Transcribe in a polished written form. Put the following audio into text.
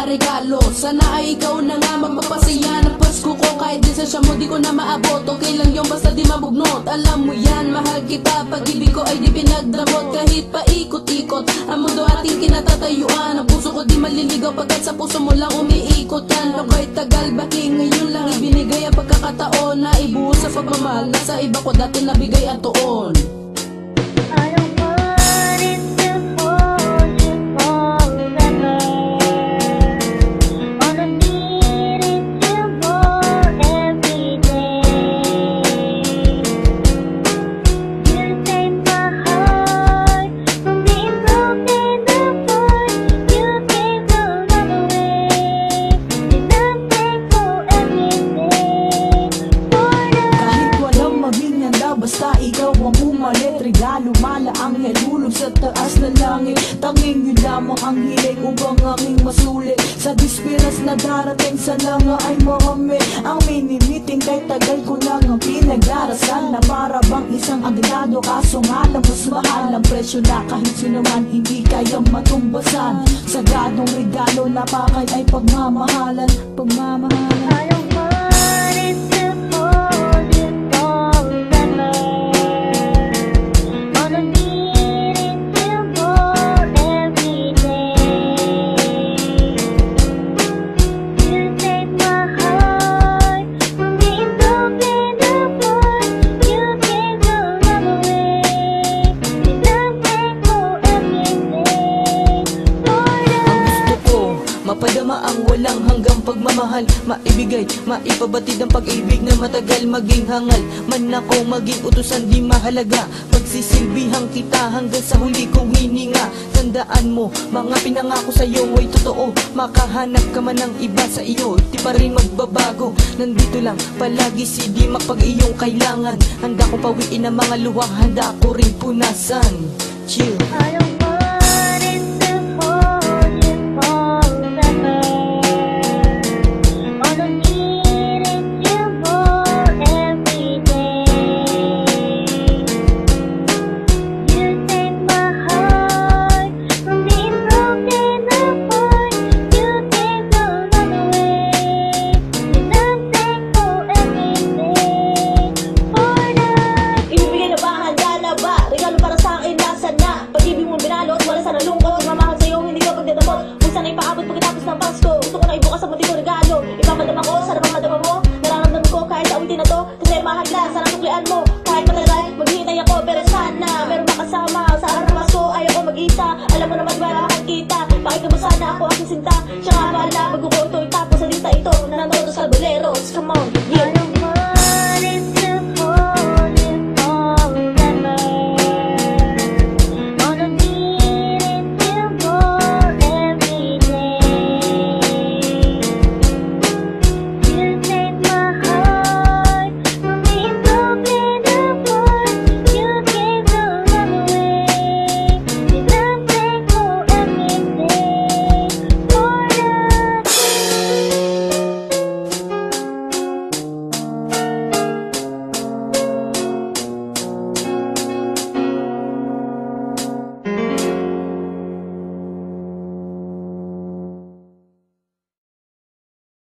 regalo. Sana ay ikaw na nga magpapasaya ng Pasko ko. Kahit din sa siya mo di ko na maabot, okay lang yung basta di mabugnot. Alam mo yan, mahal kita, pag-ibig ko ay di pinagdamot. Kahit paikot-ikot ang mundo ating kinatatayuan, ang puso ko di maliligaw pagkat sa puso mo lang umiikot yan. Ako'y tagal, bakit ngayon lang ibinigay ang pagkakataon na ibuhos sa pagmamahal na sa iba ko dati nabigay ang tuon. Basta ikaw ang pumalit, regalo mala anghel, hulog sa taas na langit. Tanging yun lamang ang hiling upang aking masulit. Sa disperas na darating sana nga ay makamit ang minimiting kay tagal ko lang ang pinagdarasal. Na para bang isang agrado, kaso nga lang mas mahal ang presyo na kahit sino man hindi kayang matumbasan. Sagradong regalo na pakay ay pagmamahalan. Mapadama ang walang hanggang pagmamahal, maibigay, maipabatid ang pag-ibig na matagal. Maging hangal man ako, maging utusan di mahalaga, pagsisilbihang kita hanggang sa huli kong hininga. Tandaan mo, mga pinangako sa'yo ay totoo. Makahanap ka man ng iba sa iyo, di pa rin magbabago. Nandito lang palagi si Dimac pag iyong kailangan. Handa ko pawiin ang mga luha, handa ko rin punasan. Chill. Wala sa nalungkot, mamahal sa'yo, hindi ka pagdadamot. Kung sana'y paabot pagkatapos ng Pasko, gusto ko na ibukas sa mundi ko.